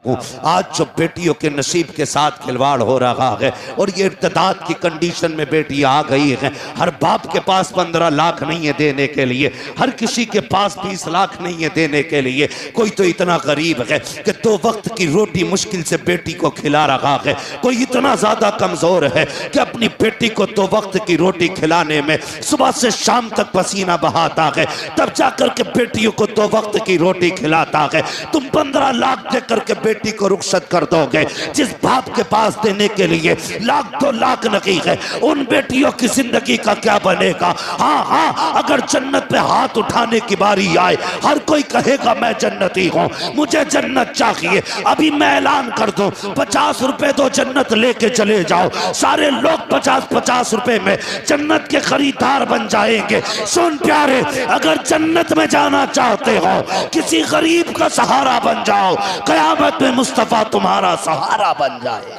हूँ। आज जो बेटियों के नसीब के साथ खिलवाड़ हो रहा है और ये इर्तदाद की कंडीशन में बेटी आ गई है। हर बाप के पास 15 लाख नहीं है देने के लिए, हर किसी के पास 20 लाख नहीं है देने के लिए। कोई तो इतना गरीब है कि 2 वक्त की रोटी मुश्किल से बेटी को खिला रहा है, कोई इतना ज्यादा कमजोर है कि अपनी बेटी को 2 वक्त की रोटी खिलाने में सुबह से शाम तक पसीना बहाता है, तब जाकर के बेटियों को 2 वक्त की रोटी खिलाता है। तुम 15 लाख देकर के बेटी को रुखसत कर दोगे, जिस बाप के पास देने के लिए लाख 2 लाख नहीं है, उन बेटियों की जिंदगी का क्या बनेगा। हाँ हाँ, अगर जन्नत पे हाथ उठाने की बारी आए, हर कोई कहेगा मैं जन्नती हूँ, मुझे जन्नत चाहिए। अभी मैं ऐलान कर दूं, 50 रुपए दो जन्नत लेके चले जाओ, सारे लोग 50-50 रुपए में जन्नत के खरीदार बन जाएंगे। सुन प्यारे, अगर जन्नत में जाना चाहते हो, किसी गरीब का सहारा बन जाओ, कयामत में मुस्तफा तुम्हारा सहारा बन जाए।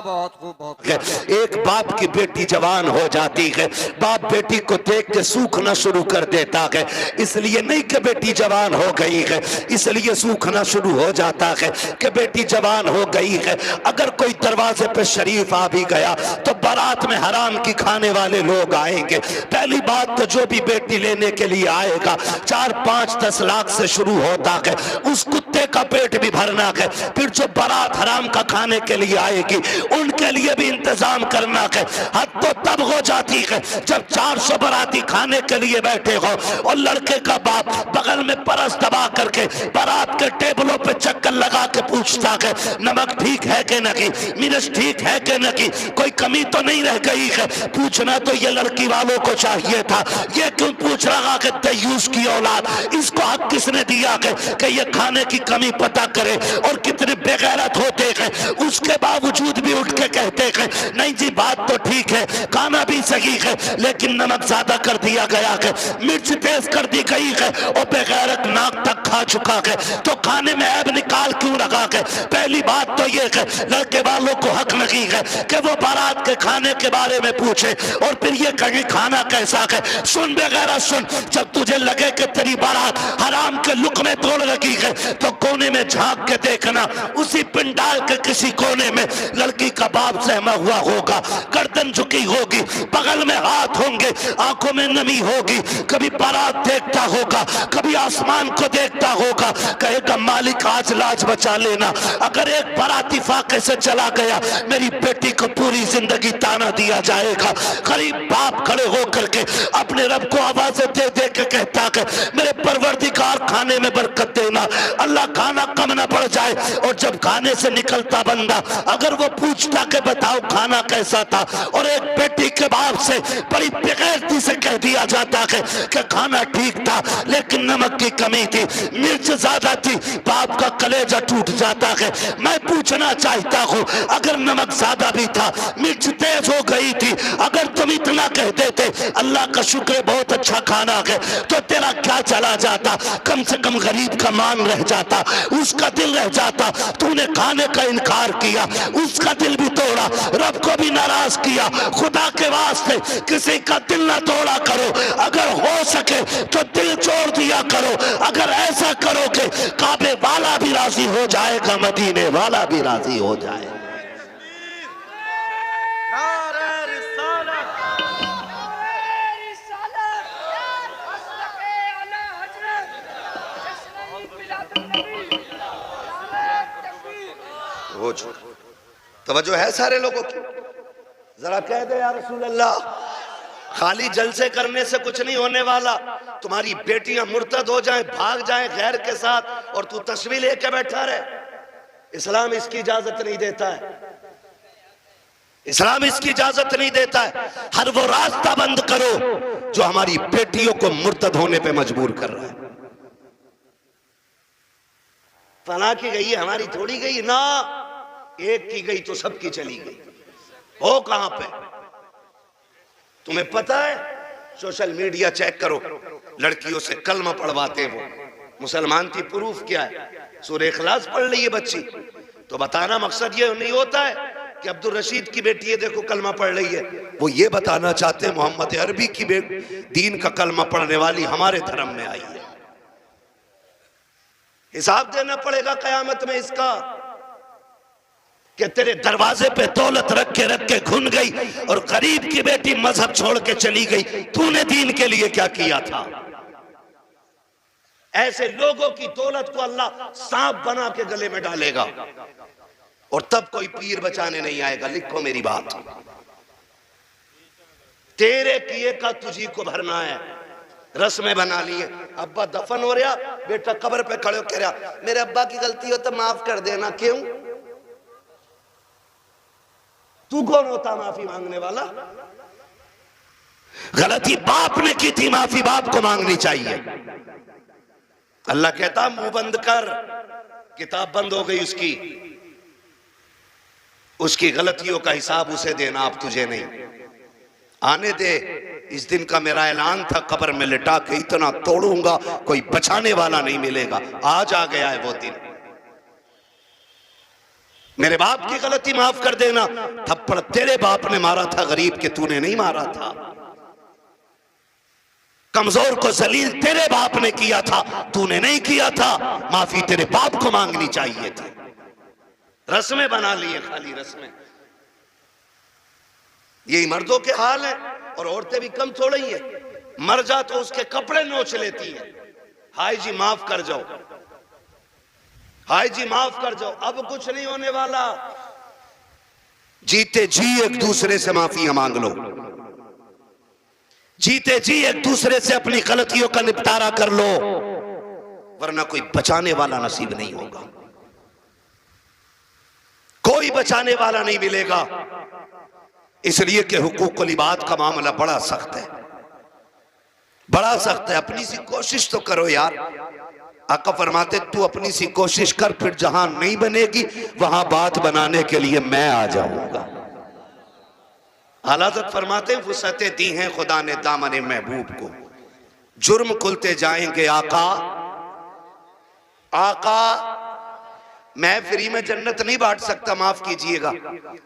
बहुत खूब, बहुत खूब। एक बाप की बेटी जवान हो जाती है, बाप बेटी को देख के सूखना शुरू कर देता है। इसलिए नहीं कि बेटी जवान हो गई है, इसलिए सूखना शुरू हो जाता है कि बेटी जवान हो गई है। अगर कोई दरवाजे पे शरीफ आ भी गया तो बारात में हराम की खाने वाले लोग आएंगे। पहली बात तो जो भी बेटी लेने के लिए आएगा 4-5-10 लाख से शुरू होता है, उस कुत्ते का पेट भी भरना है। फिर जो बारात हराम का खाने के लिए आएगी उनके लिए भी इंतजाम करना है। हद तो तब हो जाती है जब 400 बाराती खाने के लिए बैठे हो और लड़के का बाप बगल में परस दबा करके बारात के टेबलों पे चक्कर लगा के पूछता है नमक ठीक है कि नहीं, मिर्च ठीक है कि नहीं, कोई कमी तो नहीं रह गई है। पूछना तो ये लड़की वालों को चाहिए था, ये क्यों पूछ रहा है तयूस की औलाद, इसको हक किसने दिया है कि ये खाने की कमी पता करे। और कितने बेगैरत होते हैं, उसके बावजूद भी उठ के कहते हैं नहीं जी बात तो ठीक है, खाना भी सही है, लेकिन नमक ज्यादा कर दिया गया है, मिर्च तेज कर दी गई है और बेगैरत नाक तक खा चुका है, तो खाने में ऐब निकाल क्यों रखा है। पहली बात तो ये है लड़के वालों को हक नहीं है कि वो बारात के खाने के बारे में पूछे और फिर ये कहे खाना कैसा है। सुन बेगैरत सुन, जब तुझे लगे कि तेरी बारात हराम के लुक़मे तोड़ रखी है तो कोने में झांक के देखना, उसी पिंडाल के किसी कोने में लड़की का बाप सहमा हुआ होगा, गर्दन झुकी होगी, बगल में हाथ होंगे, आंखों में नमी होगी, कभी बारात देखता होगा, कभी आसमान को देखता होगा, कहेगा मालिक आज लाज बचा लेना। अगर एक बाराती फाके से चला गया मेरी बेटी को पूरी जिंदगी ताना दिया जाएगा। गरीब बाप खड़े होकर के अपने रब को आवाज़ें दे दे के कहता है मेरे परवरदिगार खाने में बरकत देना, अल्लाह खाना कम ना पड़ जाए। और जब खाने से निकलता बंदा अगर वो पूछता कि बताओ खाना कैसा था, और एक बेटी के बाप से बड़ी बेगैरती से कह दिया जाता है कि खाना ठीक था लेकिन नमक की कमी थी, मिर्च ज्यादा थी, बाप का कलेजा टूट जाता है। मैं पूछना चाहता हूँ अगर नमक ज्यादा भी था, मिर्च तेज हो गई थी, अगर तुम इतना कह देते अल्लाह का शुक्र है बहुत अच्छा खाना है, तो तेरा क्या चला जाता, कम से कम गरीब का मान रह जाता, उसका दिल रह जाता। तूने खाने का इनकार किया, उसका दिल भी तोड़ा, रब को भी नाराज किया। खुदा के वास्ते किसी का दिल ना तोड़ा करो, अगर हो सके तो दिल छोड़ दिया करो। अगर ऐसा करोगे काबे वाला भी राजी हो जाएगा, मदीने वाला भी राजी हो जाएगा। तवज्जो है सारे लोगों की, जरा कह दे या रसूल अल्लाह, खाली जलसे करने से कुछ नहीं होने वाला। तुम्हारी बेटियां मुर्तद हो जाएं, भाग जाएं गैर के साथ और तू तस्वीर लेके बैठा रहे, इस्लाम इसकी इजाजत नहीं देता है, इस्लाम इसकी इजाजत नहीं देता है। हर वो रास्ता बंद करो जो हमारी बेटियों को मुर्तद होने पे मजबूर कर रहा है। फला की गई हमारी थोड़ी गई ना, एक की गई तो सबकी चली गई। हो कहां पे तुम्हें पता है? सोशल मीडिया चेक करो, लड़कियों से कलमा पढ़वाते वो मुसलमान थी, प्रूफ क्या है? सूरह इखलास पढ़ ली है बच्ची, तो बताना मकसद ये नहीं होता है कि अब्दुल रशीद की बेटी है देखो कलमा पढ़ रही है, वो ये बताना चाहते हैं मोहम्मद अरबी की दीन का कलमा पढ़ने वाली हमारे धर्म में आई है। हिसाब देना पड़ेगा कयामत में इसका कि तेरे दरवाजे पे दौलत रख के घुन गई और गरीब की बेटी मजहब छोड़ के चली गई, तूने दीन के लिए क्या किया था। ऐसे लोगों की दौलत को अल्लाह सांप बना के गले में डालेगा और तब कोई पीर बचाने नहीं आएगा। लिखो मेरी बात, तेरे किए का तुझी को भरना है। रस्में बना लिए, अब्बा दफन हो रहा, बेटा कब्र पे खड़े हो कह रहा मेरे अब्बा की गलती हो तो माफ कर देना। क्यों? तू कौन होता माफी मांगने वाला? गलती बाप ने की थी, माफी बाप को मांगनी चाहिए। अल्लाह कहता मुंह बंद कर, किताब बंद हो गई उसकी गलतियों का हिसाब उसे देना, आप तुझे नहीं। आने दे, इस दिन का मेरा ऐलान था, कब्र में लिटा के इतना तोड़ूंगा कोई बचाने वाला नहीं मिलेगा। आज आ गया है वो दिन। मेरे बाप की गलती माफ कर देना, थप्पड़ तेरे बाप ने मारा था गरीब के, तूने नहीं मारा था। कमजोर को जलील तेरे बाप ने किया था, तूने नहीं किया था। माफी तेरे बाप को मांगनी चाहिए थी। रस्में बना लिए, खाली रस्में। यही मर्दों के हाल है, और औरतें भी कम थोड़ी है। मर जा तो उसके कपड़े नोच लेती है, हाय जी माफ कर जाओ, हाय जी माफ कर जाओ। अब कुछ नहीं होने वाला, जीते जी एक दूसरे से माफियां मांग लो, जीते जी एक दूसरे से अपनी गलतियों का निपटारा कर लो, वरना कोई बचाने वाला नसीब नहीं होगा, कोई बचाने वाला नहीं मिलेगा। इसलिए कि हुकूकुल इबाद का मामला बड़ा सख्त है, बड़ा सख्त है। अपनी सी कोशिश तो करो यार। आका फरमाते तू अपनी सी कोशिश कर, फिर जहां नहीं बनेगी वहां बात बनाने के लिए मैं आ जाऊंगा। आला-हज़रत फरमाते वुसअतें दी हैं खुदा ने दामन महबूब को, जुर्म खुलते जाएंगे आका। आका मैं फ्री में जन्नत नहीं बांट सकता, माफ कीजिएगा।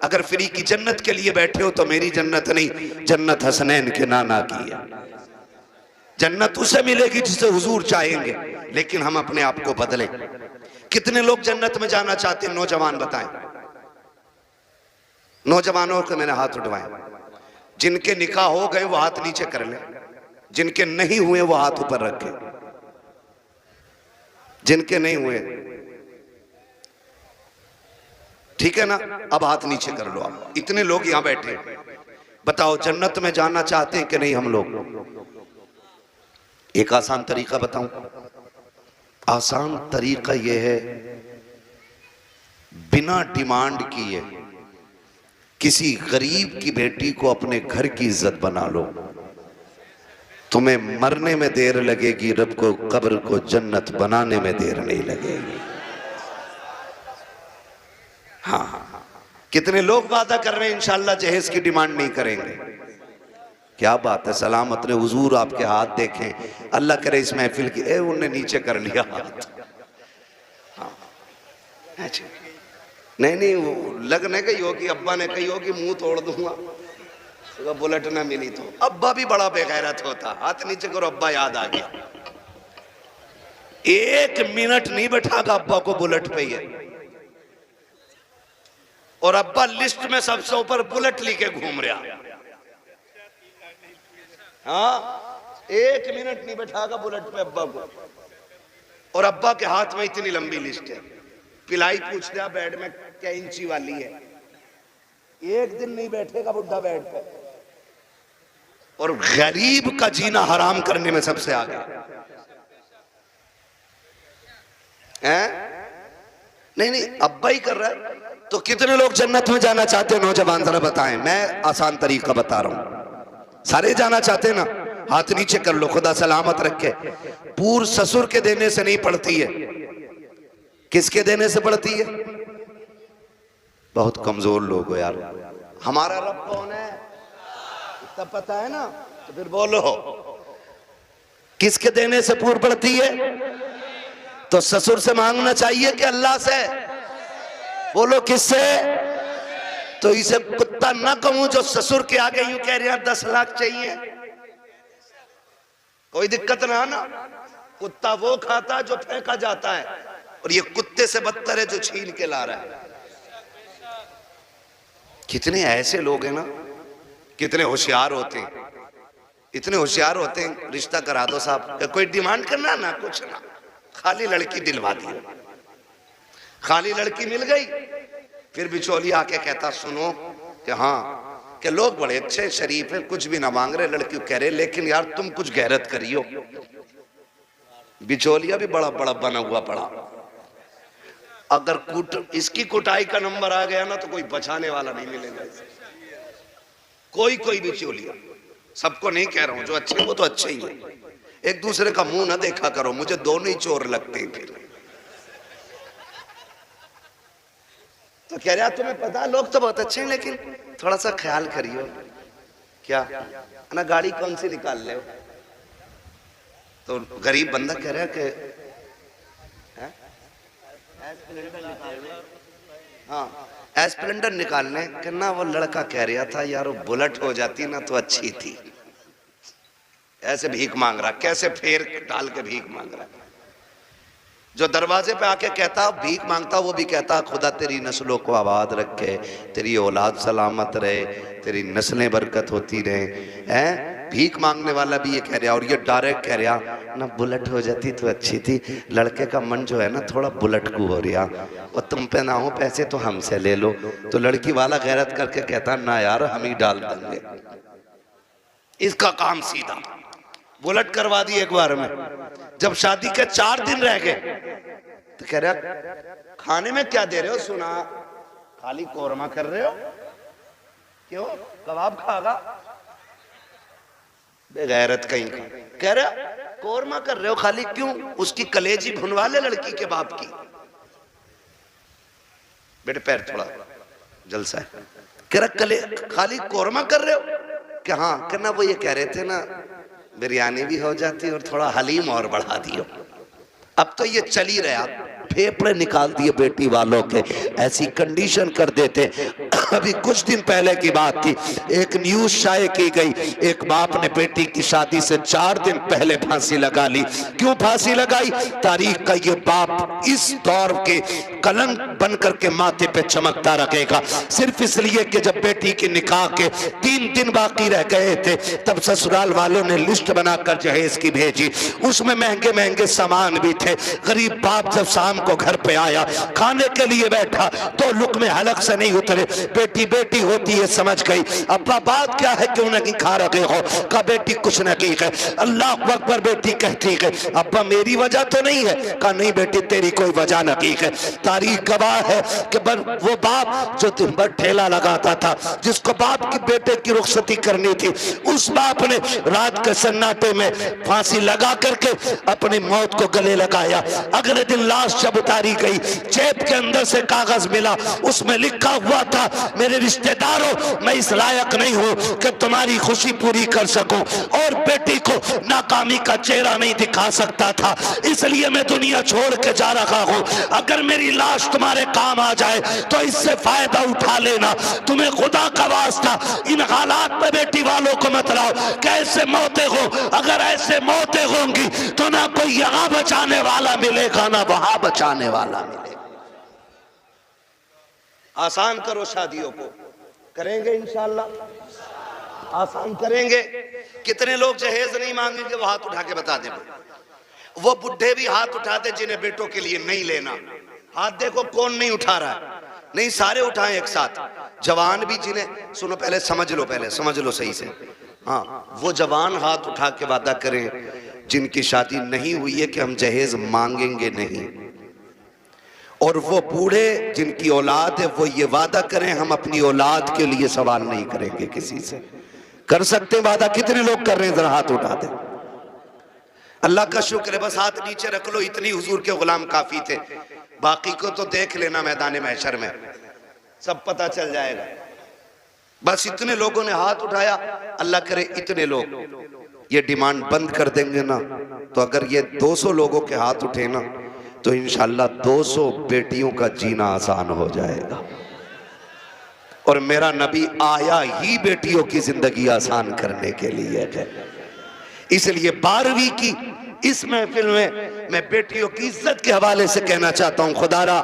अगर फ्री की जन्नत के लिए बैठे हो तो मेरी जन्नत नहीं, जन्नत हसनैन के नाना की है। जन्नत उसे मिलेगी जिसे हुजूर चाहेंगे, लेकिन हम अपने आप को बदलें। कितने लोग जन्नत में जाना चाहते हैं? नौजवान बताएं, नौजवानों को मैंने हाथ उठवाएं। जिनके निकाह हो गए वो हाथ नीचे कर लें, जिनके नहीं हुए वो हाथ ऊपर रखें। जिनके नहीं हुए ठीक है ना, अब हाथ नीचे कर लो। आप इतने लोग यहां बैठे, बताओ जन्नत में जाना चाहते हैं कि नहीं हम लोग? एक आसान तरीका बताऊं, आसान तरीका यह है, बिना डिमांड किए किसी गरीब की बेटी को अपने घर की इज्जत बना लो। तुम्हें मरने में देर लगेगी, रब को कब्र को जन्नत बनाने में देर नहीं लगेगी। हाँ, कितने लोग वादा कर रहे हैं इंशाअल्लाह जहेज की डिमांड नहीं करेंगे। क्या बात है, सलामत ने हुजूर आपके हाथ देखें, अल्लाह करे इस महफिल की। उन्होंने नीचे कर लिया हाथ। हाँ, नहीं वो लगने गई होगी, अब्बा ने कही होगी मुंह तोड़ दूंगा, तो बुलेट ना मिली तो। अब्बा भी बड़ा बेगैरत होता, हाथ नीचे करो, अब्बा याद आ गया। 1 मिनट नहीं बैठागा अब्बा को बुलेट पे ही, और अब्बा लिस्ट में सबसे ऊपर बुलेट लेके घूम रहा। हाँ, 1 मिनट नहीं बैठागा बुलेट पे अब्बा को, और अब्बा के हाथ में इतनी लंबी लिस्ट है। पिलाई पूछ लिया बेड में क्या इंची वाली है, 1 दिन नहीं बैठेगा बुढ़ा बेड पे। और गरीब का जीना हराम करने में सबसे आगे है। नहीं अब्बा ही कर रहा है। तो कितने लोग जन्नत में जाना चाहते हैं? नौजवान जरा बताएं, मैं आसान तरीका बता रहा हूं। सारे जाना चाहते हैं ना? हाथ नीचे कर लो, खुदा सलामत रखे। पूर्व ससुर के देने से नहीं पड़ती है, किसके देने से पड़ती है? बहुत कमजोर लोग हो यार। हमारा रब कौन है तब पता है ना, तो फिर बोलो किसके देने से पूर्व पड़ती है? तो ससुर से मांगना चाहिए कि अल्लाह से? बोलो किससे? तो इसे कुत्ता ना कहूं जो ससुर के आगे यूं कह रहे हैं 10 लाख चाहिए, कोई दिक्कत ना। कुत्ता वो खाता जो फेंका जाता है, और ये कुत्ते से बदतर है जो छीन के ला रहा है। कितने ऐसे लोग हैं ना, कितने होशियार होते हैं, इतने होशियार होते हैं। रिश्ता करा दो साहब, कोई डिमांड करना ना, कुछ ना, खाली लड़की दिलवा दी। खाली लड़की मिल गई, फिर बिचौलिया आके कहता सुनो कि हाँ कि लोग बड़े अच्छे शरीफ हैं, कुछ भी ना मांग रहे, लड़की कह रहे लेकिन यार तुम कुछ गैरत करियो। बिचौलिया भी बड़ा बड़ा बना हुआ पड़ा। अगर इसकी कुटाई का नंबर आ गया ना तो कोई बचाने वाला नहीं मिलेगा। कोई बिचौलिया, सबको नहीं कह रहा हूं, जो अच्छे वो तो अच्छे ही है। एक दूसरे का मुंह ना देखा करो, मुझे दोनों ही चोर लगते हैं। फिर तो कह रहा तुम्हें पता लोग तो बहुत अच्छे हैं लेकिन थोड़ा सा ख्याल करियो। क्या ना गाड़ी कौन सी निकाल ले? तो गरीब बंदा कह रहा है कि हाँ एस्प्लेंडर निकालने कि ना, वो लड़का कह रहा था यार वो बुलेट हो जाती ना तो अच्छी थी। ऐसे भीख मांग रहा, कैसे फेर डाल के भीख मांग रहा। जो दरवाजे पे आके कहता भीख मांगता, वो भी कहता खुदा तेरी नस्लों को आबाद रखे, तेरी औलाद सलामत रहे, तेरी नस्लें बरकत होती रहे। हैं भीख मांगने वाला भी ये कह रहा, और ये डायरेक्ट कह रहा ना बुलेट हो जाती तो अच्छी थी। लड़के का मन जो है ना थोड़ा बुलेट को हो रहा, और तुम पे ना हो पैसे तो हमसे ले लो। तो लड़की वाला गैरत करके कहता ना यार हम ही डाल देंगे। इसका काम सीधा बुलेट करवा दी एक बार में। जब शादी के 4 दिन रह गए तो कह रहा खाने में क्या दे रहे हो? सुना खाली कोरमा कर रहे हो, क्यों कबाब खागा? बेगैरत कहीं का। कह रहा कोरमा कर रहे हो खाली, क्यों? उसकी कलेजी भुनवा ले लड़की के बाप की। बेटे पैर थोड़ा जलसा है। कह रहा खाली कोरमा कर रहे हो? क्या हाँ कहना, वो ये कह रहे थे ना बिरयानी भी हो जाती और थोड़ा हलीम और बढ़ा दियो। अब तो ये चल ही रहा, फेफड़े निकाल दिए बेटी वालों के, ऐसी कंडीशन कर देते। अभी कुछ दिन पहले की बात थी, एक न्यूज शाये की गई, एक बाप ने बेटी की शादी से 4 दिन पहले फांसी लगा ली। क्यों फांसी लगाई? तारीख का ये बाप इस दौर के कलंक बन करके माथे पे चमकता रखेगा, सिर्फ इसलिए कि जब बेटी के निकाह के 3 दिन बाकी रह गए थे तब ससुराल वालों ने लिस्ट बनाकर जहेज की भेजी। उसमें महंगे महंगे सामान भी थे। गरीब बाप जब शाम को घर पे आया, खाने के लिए बैठा तो लुक़्मे हलक से नहीं उतरे। बेटी बेटी होती है समझ गई। अब्बा बात क्या है, क्यों नहीं खा रहे हो? का बेटी कुछ न की है। अल्लाह अकबर बेटी कहती है अब्बा मेरी वजह तो नहीं है? का नहीं बेटी तेरी कोई वजह न की है। तारीख गवाह है कि वो बाप जो दिन भर ठेला लगाता था, जिसको बाप की बेटे की रुखसती करनी थी, उस बाप ने रात के सन्नाटे में फांसी लगा करके अपनी मौत को गले लगाया। अगले दिन लाश जब उतारी गई, जेब के अंदर से कागज मिला, उसमें लिखा हुआ था मेरे रिश्तेदारों मैं इस लायक नहीं हूं कि तुम्हारी खुशी पूरी कर सकूं, और बेटी को नाकामी का चेहरा नहीं दिखा सकता था, इसलिए मैं दुनिया छोड़ के जा रहा हूं। अगर मेरी लाश तुम्हारे काम आ जाए तो इससे फायदा उठा लेना। तुम्हें खुदा का वास्ता इन हालात में बेटी वालों को मत लाओ। कैसे मौतें हो, अगर ऐसे मौतें होंगी तो ना कोई यहां बचाने वाला मिलेगा ना वहां बचाने वाला मिलेगा। आसान करो शादियों को, करेंगे इंशाअल्लाह आसान करेंगे। कितने लोग जहेज नहीं मांगेंगे वो हाथ उठा के बता दे। वो बुढ़े भी हाथ उठाते जिन्हें बेटों के लिए नहीं लेना। हाथ देखो कौन नहीं उठा रहा है। नहीं सारे उठाएं एक साथ। जवान भी जिन्हें, सुनो पहले समझ लो, पहले समझ लो सही से। हाँ वो जवान हाथ उठा के वादा करें जिनकी शादी नहीं हुई है कि हम जहेज मांगेंगे नहीं। और वो बूढ़े जिनकी औलाद है वो ये वादा करें हम अपनी औलाद के लिए सवाल नहीं करेंगे किसी से। कर सकते वादा? कितने लोग कर रहे हैं? जरा हाथ उठा दे। अल्लाह का शुक्र है, बस हाथ नीचे रख लो, इतनी हुजूर के गुलाम काफी थे। बाकी को तो देख लेना मैदान महशर में, सब पता चल जाएगा। बस इतने लोगों ने हाथ उठाया। अल्लाह करे इतने लोग ये डिमांड बंद कर देंगे ना, तो अगर ये 200 लोगों के हाथ उठे ना तो इंशाल्लाह 200 बेटियों का जीना आसान हो जाएगा। और मेरा नबी आया ही बेटियों की जिंदगी आसान करने के लिए है। इसलिए 12वीं की इस महफिल में मैं बेटियों की इज्जत के हवाले से कहना चाहता हूँ, खुदारा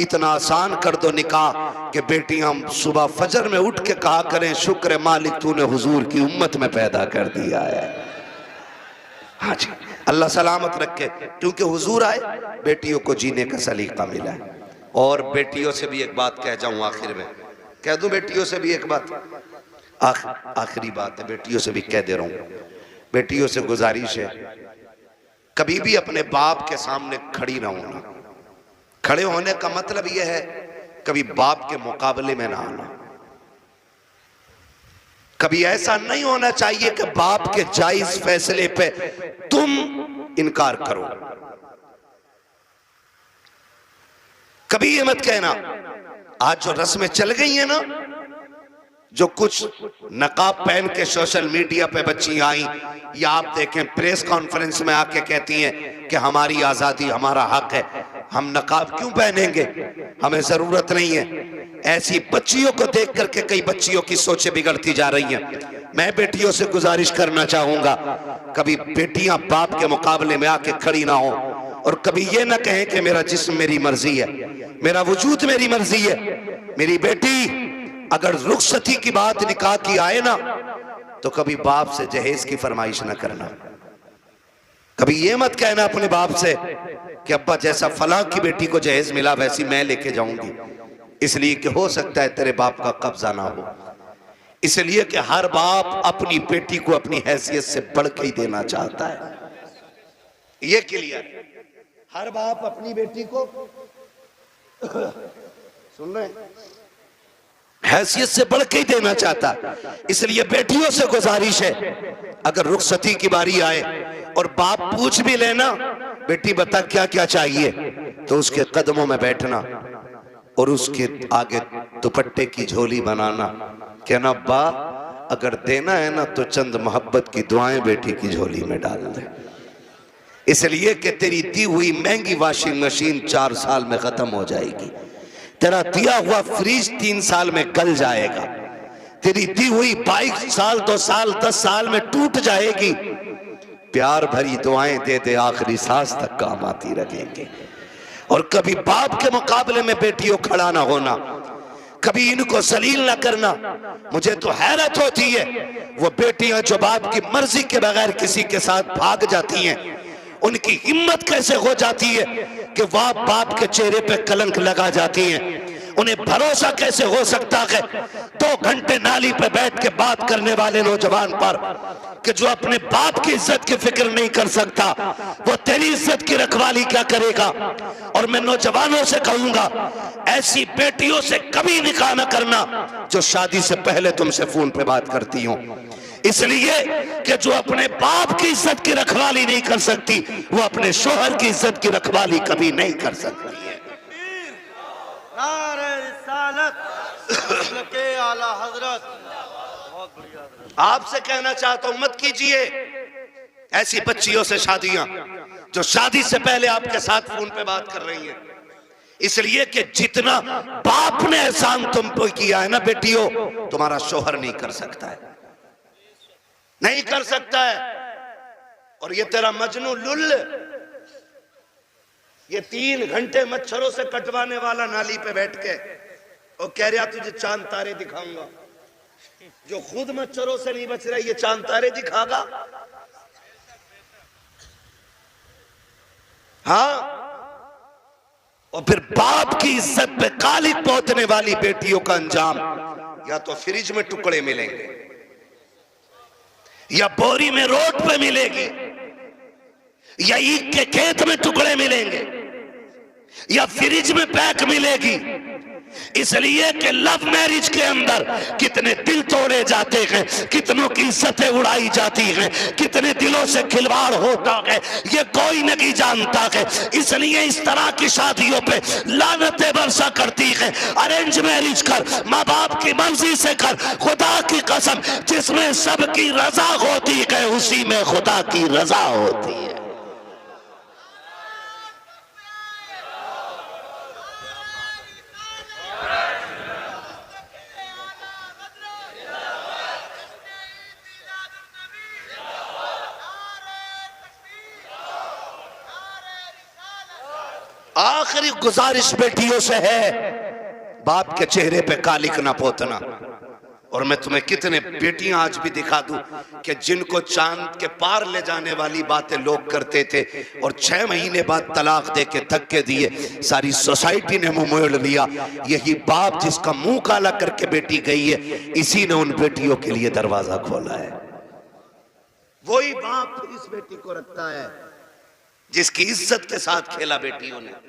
इतना आसान कर दो निकाह कि बेटियां सुबह फजर में उठ के कहा करें, शुक्र मालिक तूने हुजूर की उम्मत में पैदा कर दिया है। हाँ जी, अल्लाह सलामत रखे, क्योंकि हुजूर आए, बेटियों को जीने का सलीका मिला है। और बेटियों से भी एक बात कह जाऊं, आखिर में कह दूं बेटियों से भी एक बात, आखिरी बात है, बेटियों से भी कह दे रहा हूं, बेटियों से गुजारिश है, कभी भी अपने बाप के सामने खड़ी ना होना। खड़े होने का मतलब यह है कभी बाप के मुकाबले में ना आना। कभी ऐसा नहीं होना चाहिए कि बाप के जायज फैसले पे तुम इनकार करो। कभी ये मत कहना, आज जो रस्में चल गई है ना, जो कुछ नकाब पहन के सोशल मीडिया पे बच्ची आई, या आप देखें प्रेस कॉन्फ्रेंस में आके कहती हैं कि हमारी आजादी हमारा हक है, हम नकाब क्यों पहनेंगे, हमें जरूरत नहीं है। ऐसी बच्चियों को देख करके कई बच्चियों की सोचें बिगड़ती जा रही हैं। मैं बेटियों से गुजारिश करना चाहूंगा, कभी बेटियां बाप के मुकाबले में आके खड़ी ना हो, और कभी ये ना कहें कि मेरा जिस्म मेरी मर्जी है, मेरा वजूद मेरी मर्जी है। मेरी बेटी अगर रुखसती की बात निकाह की आए ना, तो कभी बाप से जहेज की फरमाइश ना करना। कभी ये मत कहना अपने बाप से कि अब्बा जैसा फलां की बेटी को जहेज मिला वैसी मैं लेके जाऊंगी, इसलिए कि हो सकता है तेरे बाप का कब्जा ना हो। इसलिए कि हर बाप अपनी बेटी को अपनी हैसियत से बढ़ के ही देना चाहता है। ये क्लियर है, हर बाप अपनी बेटी को सुन रहे हैं, हैसियत से बढ़ के ही देना चाहता है। इसलिए बेटियों से गुजारिश है, अगर रुखसती की बारी आए और बाप पूछ भी लेना, बेटी बता क्या क्या चाहिए, तो उसके कदमों में बैठना और उसके आगे दुपट्टे की झोली बनाना, कहना अब्बा अगर देना है ना तो चंद मोहब्बत की दुआएं बेटी की झोली में डाल दे, इसलिए कि तेरी दी हुई महंगी वॉशिंग मशीन 4 साल में खत्म हो जाएगी, तेरा दिया हुआ फ्रिज 3 साल में गल जाएगा, तेरी दी हुई बाइक साल 2 साल 10 साल में टूट जाएगी। प्यार भरी दुआएं दे दे, आखिरी सांस तक काम आती रहेंगे। और कभी बाप के मुकाबले में बेटियों खड़ा ना होना, कभी इनको जलील ना करना। मुझे तो हैरत होती है वो बेटियां जो बाप की मर्जी के बगैर किसी के साथ भाग जाती हैं, उनकी हिम्मत कैसे हो जाती है कि वह बाप के चेहरे पे कलंक लगा जाती हैं। उन्हें भरोसा कैसे हो सकता है 2 घंटे नाली पे बैठ के बात करने वाले नौजवान पर, कि जो अपने बाप की इज्जत की फिक्र नहीं कर सकता, वो तेरी इज्जत की रखवाली क्या करेगा। और मैं नौजवानों से कहूंगा, ऐसी बेटियों से कभी निकाह न करना जो शादी से पहले तुमसे फोन पे बात करती हो, इसलिए कि जो अपने बाप की इज्जत की रखवाली नहीं कर सकती, वो अपने शोहर की इज्जत की रखवाली कभी नहीं कर सकती है। आपसे कहना चाहता हूं, मत कीजिए ऐसी बच्चियों से शादियां जो शादी से पहले आपके साथ फोन पे बात कर रही हैं, इसलिए कि जितना बाप ने एहसान तुम पे किया है ना बेटियों, तुम्हारा शोहर नहीं कर सकता है, नहीं कर सकता है। और ये तेरा मजनू लुल, ये 3 घंटे मच्छरों से कटवाने वाला नाली पे बैठ के और कह रहा तुझे चांद तारे दिखाऊंगा, जो खुद मच्छरों से नहीं बच रहा ये चांद तारे दिखागा। हाँ, और फिर बाप की इज्जत पे काली पोतने वाली बेटियों का अंजाम या तो फ्रिज में टुकड़े मिलेंगे, या बोरी में रोड पे मिलेगी, या ईख के खेत में टुकड़े मिलेंगे, या फ्रिज में पैक मिलेगी। इसलिए कि लव मैरिज के अंदर कितने दिल तोड़े जाते हैं, कितनों की इज्जतें उड़ाई जाती हैं, कितने दिलों से खिलवाड़ होता है, ये कोई नहीं जानता है। इसलिए इस तरह की शादियों पे लानतें बरसा करती है। अरेंज मैरिज कर, माँ बाप की मर्जी से कर, खुदा की कसम जिसमें सबकी रजा होती है उसी में खुदा की रजा होती है। आखिरी गुजारिश बेटियों से है, बाप के चेहरे पे कालिक ना पोतना। और मैं तुम्हें कितने बेटियां आज भी दिखा दूं कि जिनको चांद के पार ले जाने वाली बातें लोग करते थे और 6 महीने बाद तलाक दे के धक्के दिए, सारी सोसाइटी ने मुंह मोड़ लिया। यही बाप जिसका मुंह काला करके बेटी गई है, इसी ने उन बेटियों के लिए दरवाजा खोला है। वही बाप इस बेटी को रखता है जिसकी इज्जत के साथ खेला बेटियों ने।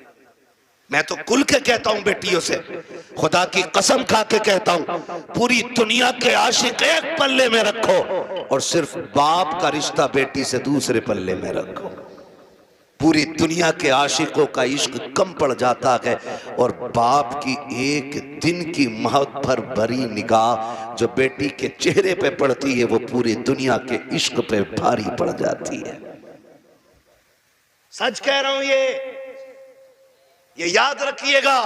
मैं तो कुल के कहता हूं बेटियों से, खुदा की कसम खा के कहता हूं, पूरी दुनिया के आशिक एक पल्ले में रखो और सिर्फ बाप का रिश्ता बेटी से दूसरे पल्ले में रखो। पूरी दुनिया के आशिकों का इश्क कम पड़ जाता है और बाप की एक दिन की मोहब्बत भरी निगाह जो बेटी के चेहरे पे पड़ती है, वो पूरी दुनिया के इश्क पे भारी पड़ जाती है। सच कह रहा हूं, ये याद रखिएगा,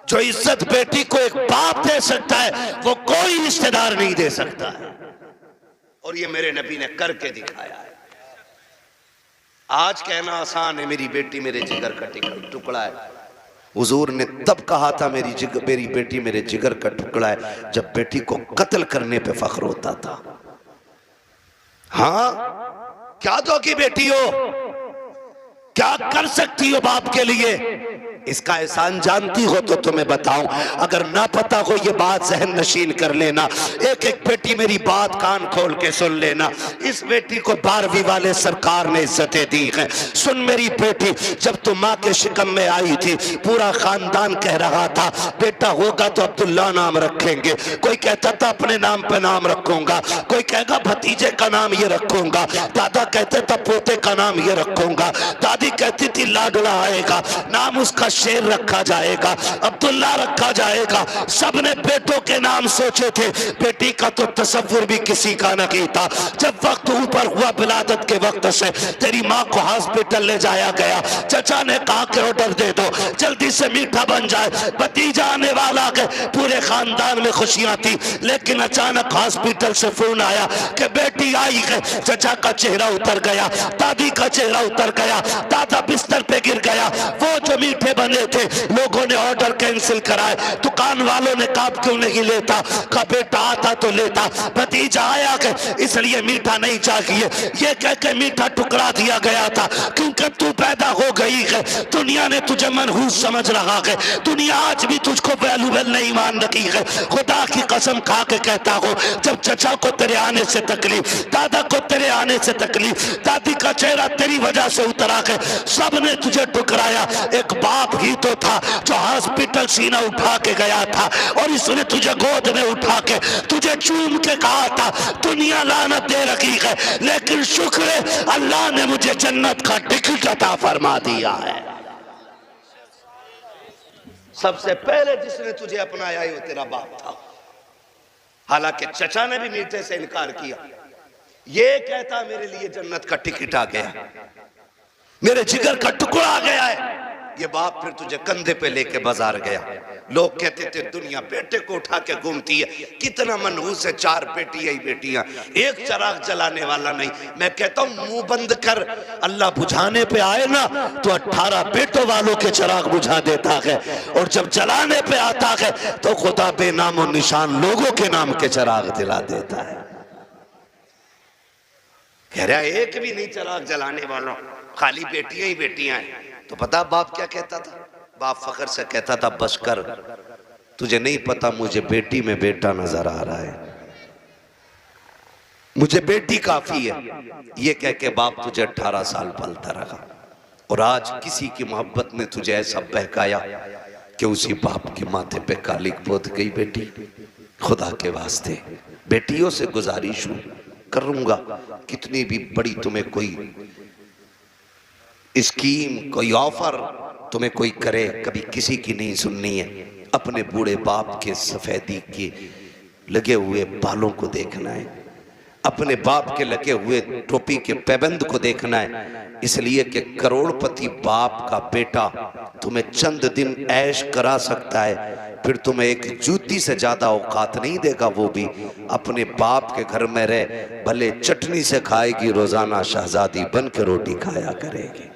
जो इज्जत बेटी को एक बाप दे सकता है वो कोई रिश्तेदार नहीं दे सकता है। और ये मेरे नबी ने करके दिखाया है। आज कहना आसान है, मेरी बेटी मेरे जिगर का टुकड़ा है। हुजूर ने तब कहा था मेरी बेटी मेरे जिगर का टुकड़ा है, जब बेटी को कत्ल करने पे फख्र होता था। हाँ, क्या दोगी बेटी हो, क्या कर सकती हो बाप के लिए, इसका एहसान जानती हो तो तुम्हें बताऊं। अगर ना पता हो ये बात जहन नशीन कर लेना। एक एक बेटी मेरी बात कान खोल के सुन लेना। इस बेटी को 12वीं वाले सरकार ने इज्जतें दी हैं। सुन मेरी बेटी, जब तू माँ के शिकम में आई थी, पूरा खानदान कह रहा था बेटा होगा तो अब्दुल्ला नाम रखेंगे। कोई कहता था अपने नाम पे नाम रखूंगा, कोई कहेगा भतीजे का नाम ये रखूंगा, दादा कहते था पोते का नाम ये रखूंगा, दादी कहती थी लाडला आएगा, नाम उसका शेर रखा जाएगा, अब्दुल्ला रखा जाएगा। सबने बेटों के नाम सोचे थे, बेटी का तो तसव्वुर भी किसी का नहीं था। जब वक्त ऊपर हुआ विलादत के वक्त से, तेरी माँ को हॉस्पिटल ले जाया गया। चचा ने कहा कि ऑर्डर दे दो, जल्दी से मीठा बन जाए, भतीजा आने वाला है। पूरे खानदान में खुशियां थी, लेकिन अचानक हॉस्पिटल से फोन आया कि बेटी आई है। चचा का चेहरा उतर गया, दादी का चेहरा उतर गया, दादा बिस्तर पे गिर गया। वो जो मीठे बने थे, लोगों ने ऑर्डर कैंसिल कराए। दुकान वालों ने कहा क्यों नहीं लेता, कहा बेटा आता तो लेता, भतीजा आया कि इसलिए मीठा नहीं चाहिए। ये कह के मीठा टुकड़ा दिया गया था, क्योंकि तू पैदा हो गई है। दुनिया ने तुझे मनहूस समझ रहा है, दुनिया आज भी तुझको वैल्यूबल नहीं मान रही है। खुदा की कसम खा के कहता हूं, जब चचा को तेरे आने से तकलीफ, दादा को तेरे आने से तकलीफ, दादी का चेहरा तेरी वजह से उतरा है, सबने तुझे ठुकराया। एक बाप ही तो था जो हॉस्पिटल सीना उठा के गया था और इसने तुझे गोद में उठा के तुझे चूम के कहा था दुनिया लानत दे रखी है, लेकिन शुक्र है अल्लाह ने मुझे जन्नत का टिकट अता फरमा दिया है। सबसे पहले जिसने तुझे अपनाया वो तेरा बाप था। हालांकि चचा ने भी मीठे से इनकार किया। ये कहता मेरे लिए जन्नत का टिकट आ गया, मेरे जिगर का टुकड़ा आ गया है। ये बाप फिर तुझे कंधे पे लेके बाजार गया। लोग कहते थे दुनिया बेटे को उठा के घूमती है, कितना मनहूस है, 4 बेटियां ही बेटियां, एक चराग जलाने वाला नहीं। मैं कहता हूं मुंह बंद कर, अल्लाह बुझाने पे आए ना तो 18 बेटों वालों के चराग बुझा देता है, और जब जलाने पे आता है तो खुदा बेनामो निशान लोगों के नाम के चराग दिला देता है। कह रहा एक भी नहीं चराग जलाने वालों, खाली बेटियां ही बेटियां हैं। तो पता बाप क्या कहता था? बाप फखर से कहता था बस कर, तुझे नहीं पता मुझे बेटी में बेटा नजर आ रहा है, मुझे बेटी काफी है। ये कह के बाप तुझे 18 साल पलता रहा, और आज किसी की मोहब्बत ने तुझे ऐसा बहकाया कि उसी बाप के माथे पे कालिक पोत गई बेटी। खुदा के वास्ते बेटियों से गुजारिश करूंगा, कितनी भी बड़ी तुम्हें कोई स्कीम, कोई ऑफर तुम्हें कोई करे, कभी किसी की नहीं सुननी है। अपने बूढ़े बाप के सफेदी के लगे हुए बालों को देखना है, अपने बाप के लगे हुए टोपी के पैबंद को देखना है। इसलिए कि करोड़पति बाप का बेटा तुम्हें चंद दिन ऐश करा सकता है, फिर तुम्हें एक जूती से ज्यादा औकात नहीं देगा। वो भी अपने बाप के घर में रह, भले चटनी से खाएगी रोजाना, शहजादी बन के रोटी खाया करेगी।